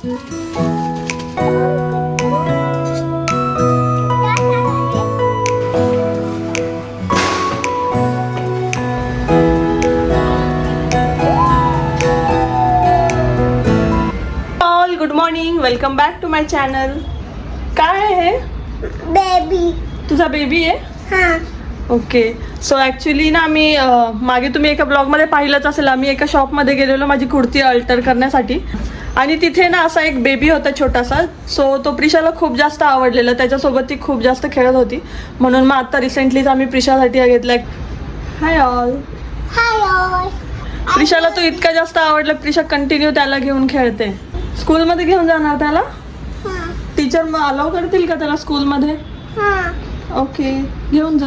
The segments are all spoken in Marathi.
Good morning, welcome back to my channel. काय आहे हे? बेबी. तुझा बेबी आहे? हां. ओके. सो ॲक्च्युली ना आम्ही मागे तुम्ही एका ब्लॉगमध्ये पाहिलंच असेल, आम्ही एका शॉपमध्ये गेलेलो माझी कुर्ती अल्टर करण्यासाठी आणि तिथे ना असा एक बेबी होता छोटासा. सो तो प्रिशाला खूप जास्त आवडलेला, त्याच्यासोबत ती खूप जास्त खेळत होती. म्हणून मग आता रिसेंटलीच आम्ही प्रिशासाठी घेतला. Hi all. Hi all. प्रिशाला तो इतका जास्त आवडला, प्रिशा कंटिन्यू त्याला घेऊन खेळते. स्कूलमध्ये घेऊन जाणार त्याला? हां. टीचर मग अलाव करतील का त्याला स्कूलमध्ये? हां. ओके, घेऊन जा.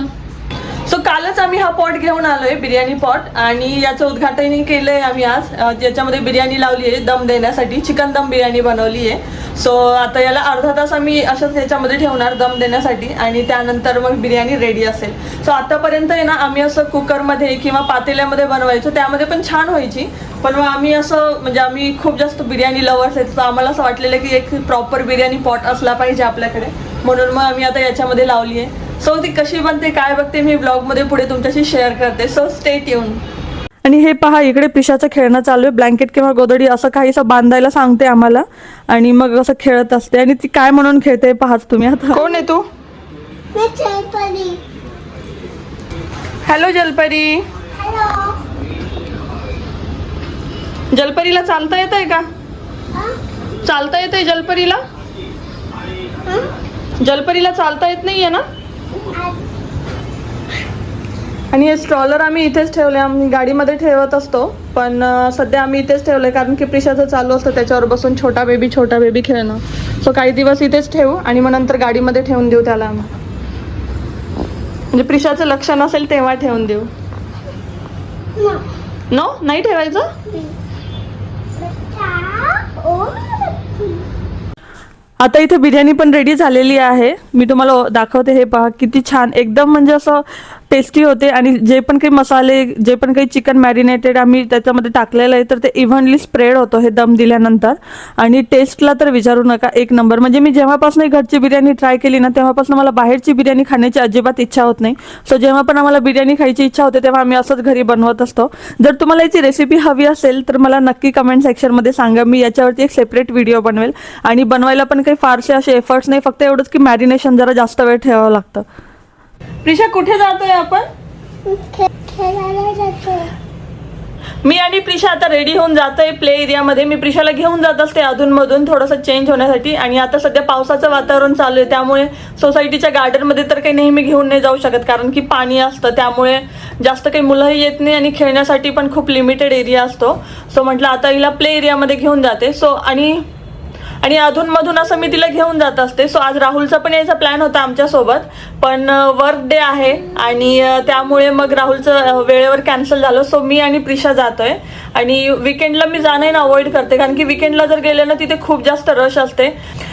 सो कालच आम्ही हा पॉट घेऊन आलोय, बिर्याणी पॉट, आणि याचं उद्घाटनही केलंय आम्ही आज. ज्याच्यामध्ये बिर्याणी लावली आहे दम देण्यासाठी, चिकन दम बिर्याणी बनवली आहे. सो आता याला अर्धा तास आम्ही अशाच याच्यामध्ये ठेवणार दम देण्यासाठी आणि त्यानंतर मग बिर्याणी रेडी असेल. सो आतापर्यंत आहे ना आम्ही असं कुकरमध्ये किंवा पातेल्यामध्ये बनवायचो, त्यामध्ये पण छान व्हायची. पण मग आम्ही असं म्हणजे आम्ही खूप जास्त बिर्याणी लवर्स आहेत, तर आम्हाला असं वाटलेलं की एक प्रॉपर बिर्याणी पॉट असला पाहिजे आपल्याकडे, म्हणून मग आम्ही आता याच्यामध्ये लावली आहे. सो ती कशी बनते काय बघते मी ब्लॉगमध्ये पुढे तुमच्याशी शेअर करते. So stay tune. आणि हे पहा, इकडे प्रिशाचं खेळणं चालू आहे. ब्लँकेट किंवा गोदडी असं काहीसं बांधायला सांगते आम्हाला आणि मग असं खेळत असते. आणि ती काय म्हणून खेळते पहाच तुम्ही आता. कोण आहे तू? मी जलपरी. हॅलो जलपरी. हॅलो. जलपरीला चालता येत आहे का? चालता येत आहे जलपरीला? जलपरीला चालता येत नाहीये ना? आणि हे स्ट्रॉलर आम्ही इथेच ठेवले, आम्ही गाडीमध्ये ठेवत असतो, पण सध्या आम्ही इथेच ठेवलंय कारण की प्रिशाचं चालू असतं त्याच्यावर बसून छोटा बेबी खेळणं. सो काही दिवस इथेच ठेवू आणि मग नंतर गाडीमध्ये ठेवून देऊ त्याला. म्हणजे प्रिशाचं लक्ष नसेल तेव्हा ठेवून देऊ. नो, नाही ठेवायचं. आता इथे बिर्याणी पण रेडी झालेली आहे, मी तुम्हाला दाखवते. हे पहा किती छान, एकदम म्हणजे असं टेस्टी होते. आणि जे पण काही मसाले, जे पण काही चिकन मॅरिनेटेड आम्ही त्याच्यामध्ये टाकलेलं आहे, तर ते इव्हनली स्प्रेड होतं हे दम दिल्यानंतर. आणि टेस्टला तर विचारू नका, एक नंबर. म्हणजे मी जेव्हापासून घरची बिर्याणी ट्राय केली ना, तेव्हापासून मला बाहेरची बिर्याणी खाण्याची अजिबात इच्छा होत नाही. सो जेव्हा पण आम्हाला बिर्याणी खायची इच्छा होते तेव्हा आम्ही असंच घरी बनवत असतो. जर तुम्हाला याची रेसिपी हवी असेल तर मला नक्की कमेंट सेक्शनमध्ये सांगा, मी याच्यावरती एक सेपरेट व्हिडिओ बनवेल. आणि बनवायला पण काही फारसे असे एफर्ट्स नाही, फक्त एवढंच की मॅरिनेशन जरा जास्त वेळ ठेवावं लागतं. प्रिशा कुठे जातोय आपण? खेळायला जातो. मी आणि प्रिशा आता रेडी होऊन जातोय प्ले एरियामध्ये. मी प्रिशाला घेऊन जात असते अधूनमधून थोडंसं चेंज होण्यासाठी. आणि आता सध्या पावसाचं वातावरण चालू आहे, त्यामुळे सोसायटीच्या गार्डनमध्ये तर काही नेहमी घेऊन नाही जाऊ शकत कारण की पाणी असतं, त्यामुळे जास्त काही मुलंही येत नाही आणि खेळण्यासाठी पण खूप लिमिटेड एरिया असतो. सो म्हटलं आता हिला प्ले एरियामध्ये घेऊन जाते. सो आणि अधूनमधून असं मी तिला घेऊन जात असते. सो आज राहुलचा पण यायचा प्लॅन होता आमच्यासोबत, पण वर्क डे आहे आणि त्यामुळे मग राहुलचं वेळेवर कॅन्सल झालं. सो मी आणि प्रिशा जातोय. आणि विकेंडला मी जाणं ना अवॉइड करते कारण की विकेंडला जर गेले ना तिथे खूप जास्त रश असते.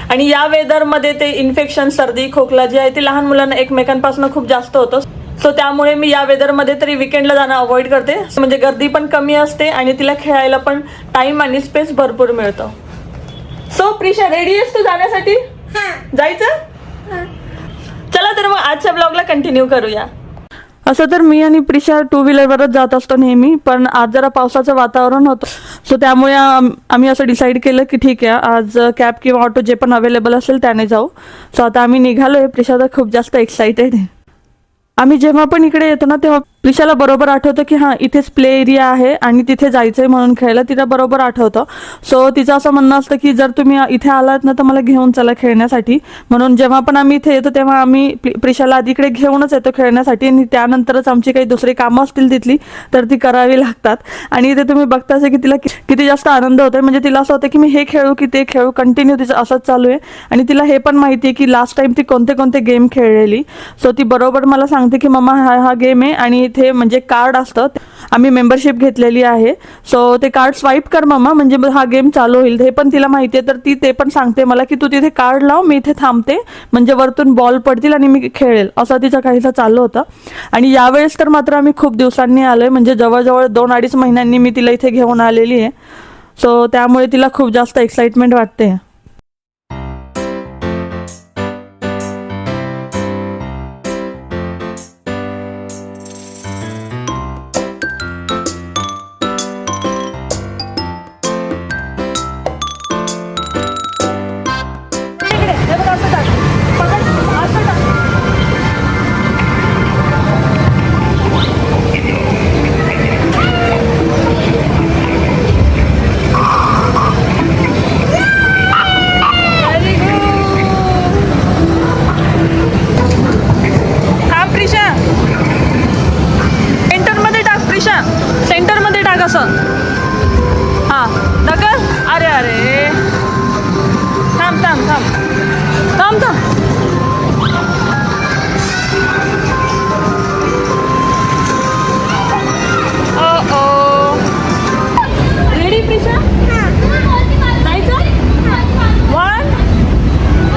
आणि या वेदरमध्ये ते इन्फेक्शन, सर्दी, खोकला जे आहे ते लहान मुलांना एकमेकांपासून खूप जास्त होतं. सो त्यामुळे मी या वेदरमध्ये तरी विकेंडला जाणं अवॉइड करते. म्हणजे गर्दी पण कमी असते आणि तिला खेळायला पण टाइम आणि स्पेस भरपूर मिळतो. सो प्रिशा, रेडी आहेस तू जाण्यासाठी? जायचं? चला तर मग आजच्या ब्लॉगला कंटिन्यू करूया. असं तर मी आणि प्रिशा टू व्हीलरवरच जात असतो नेहमी, पण आज जरा पावसाचं वातावरण होतं. सो त्यामुळे आम्ही असं डिसाईड केलं की ठीक आहे, आज कॅब किंवा ऑटो जे पण अवेलेबल असेल त्याने जाऊ. सो आता आम्ही निघालोय. प्रिशा तर खूप जास्त एक्साइटेड आहे. आम्ही जेव्हा पण इकडे येतो ना तेव्हा प्रिशाला बरोबर आठवतं की हां इथेच प्ले एरिया आहे आणि तिथे जायचंय म्हणून खेळायला. तिला बरोबर आठवतं. सो तिचं असं म्हणणं असतं की जर तुम्ही इथे आलात ना तर मला घेऊन चला खेळण्यासाठी. म्हणून जेव्हा पण आम्ही इथे येतो तेव्हा आम्ही प्रिशाला आधी इकडे घेऊनच येतो खेळण्यासाठी आणि त्यानंतरच आमची काही दुसरी कामं असतील तिथली तर ती करावी लागतात. आणि इथे तुम्ही बघताच की तिला किती जास्त आनंद होतोय. म्हणजे तिला असं होतं की मी हे खेळू की ते खेळू, कंटिन्यू तिचं असंच चालू आहे. आणि तिला हे पण माहिती आहे की लास्ट टाइम ती कोणते कोणते गेम खेळलेली. सो ती बरोबर मला सांगते की मम्मा हा गेम आहे आणि इथे म्हणजे कार्ड असतं, आम्ही मेंबरशिप घेतलेली आहे. सो ते कार्ड स्वाईप कर मम्मा म्हणजे हा गेम चालू होईल. हे पण तिला माहिती आहे, तर ती ते पण सांगते मला की तू तिथे कार्ड लाव, मी इथे थांबते म्हणजे वरतून बॉल पडतील आणि मी खेळेल, असं तिचं काहीसं चालू होतं. आणि यावेळेस तर मात्र आम्ही खूप दिवसांनी आलोय, म्हणजे जवळजवळ 2-2.5 महिन्यांनी मी तिला इथे घेऊन आलेली आहे. सो त्यामुळे तिला खूप जास्त एक्साइटमेंट वाटते. सेंटरमध्ये टाक असं. हां ढकल. अरे अरे थांब थांब थांब थांब थांब. ओ ओ रेडी प्रिशा? जायचं?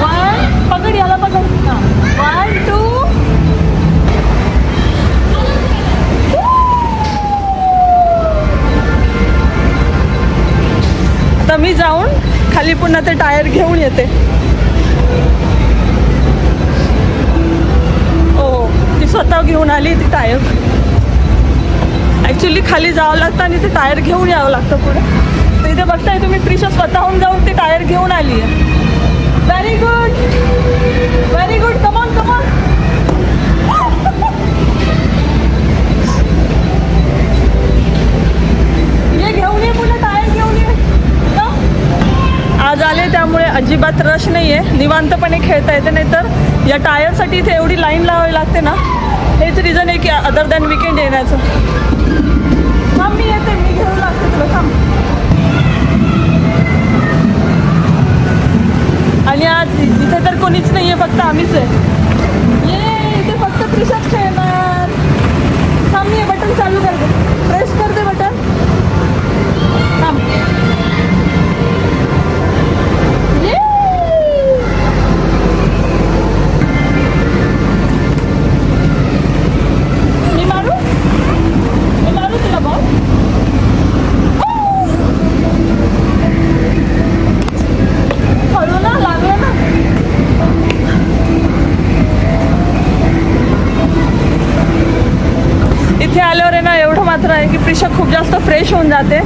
1 पकड याला पकड. 1 2. तर मी जाऊन खाली पुन्हा ते टायर घेऊन येते. ओ ती स्वतः घेऊन आली ती टायर. ॲक्च्युली खाली जावं लागतं आणि ते टायर घेऊन यावं लागतं पुढे. तर इथे बघताय तुम्ही प्रिशा स्वतःहून जाऊन ते टायर घेऊन आली आहे. Very good very good. Come on come on. ये घेऊन ये पुन्हा टायर घेऊन ये. आज आले त्यामुळे अजिबात रश नाही आहे. निवांतपणे खेळता येते. नाही तर या टायरसाठी इथे एवढी लाईन लावावी लागते ना. हेच रिझन आहे की अदर दॅन विकेंड येण्याचं. थांब मी येते. मी घेऊन लागते तुला. थांब. आणि आज इथे तर कोणीच नाही आहे. फक्त आम्हीच आहे. ये इथे फक्त प्रिशाच खेळणार. थांब मी हे बटन चालू करते. प्रेस करते बटन. थांब. इथे आल्यावर आहे ना एवढं मात्र आहे की प्रिशा खूप जास्त फ्रेश होऊन जाते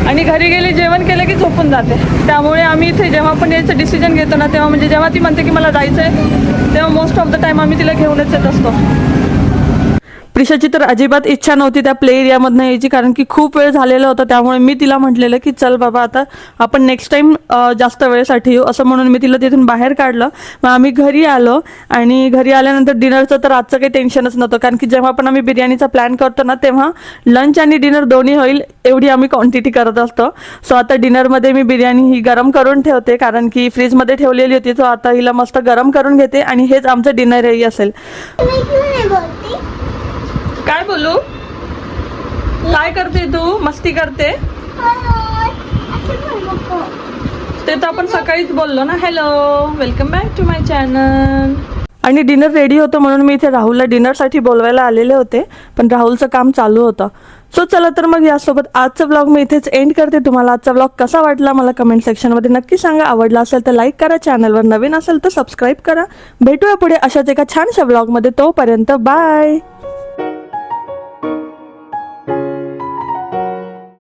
आणि घरी गेली जेवण केलं की झोपून जाते. त्यामुळे आम्ही इथे जेव्हा पण यायचं डिसिजन घेतो ना तेव्हा म्हणजे जेव्हा ती म्हणते की मला जायचं आहे तेव्हा मोस्ट ऑफ द टाईम आम्ही तिला घेऊनच येत असतो. प्रिशाची तर अजिबात इच्छा नव्हती त्या प्ले एरियामधनं यायची कारण की खूप वेळ झालेला होता. त्यामुळे मी तिला म्हटलेलं की चल बाबा आता आपण नेक्स्ट टाईम जास्त वेळेसाठी येऊ असं म्हणून मी तिला तिथून बाहेर काढलं. मग आम्ही घरी आलो आणि घरी आल्यानंतर डिनरचं तर आजचं काही टेन्शनच नव्हतं कारण की जेव्हा पण आम्ही बिर्याणीचा प्लॅन करतो ना तेव्हा लंच आणि डिनर दोन्ही होईल एवढी आम्ही क्वांटिटी करत असतो. सो आता डिनरमध्ये मी बिर्याणी ही गरम करून ठेवते कारण की फ्रीजमध्ये ठेवलेली होती. सो आता हिला मस्त गरम करून घेते आणि हेच आमचं डिनरही असेल. काय बोलू? काय करते तू? मस्ती करते? ते तर आपण सकाळीच बोललो ना. Hello welcome back to my channel. आणि डिनर रेडी होतं म्हणून मी इथे राहुलला डिनरसाठी बोलवायला आलेले होते पण राहुलचं काम चालू होतं. सो चला तर मग यासोबत आजचा व्लॉग मी इथेच एंड करते. तुम्हाला आजचा व्लॉग कसा वाटला मला कमेंट सेक्शनमध्ये नक्की सांगा. आवडला असेल तर लाईक करा. चॅनलवर नवीन असेल तर सबस्क्राईब करा. भेटूया पुढे अशाच एका छानशा व्लॉगमध्ये. तोपर्यंत बाय.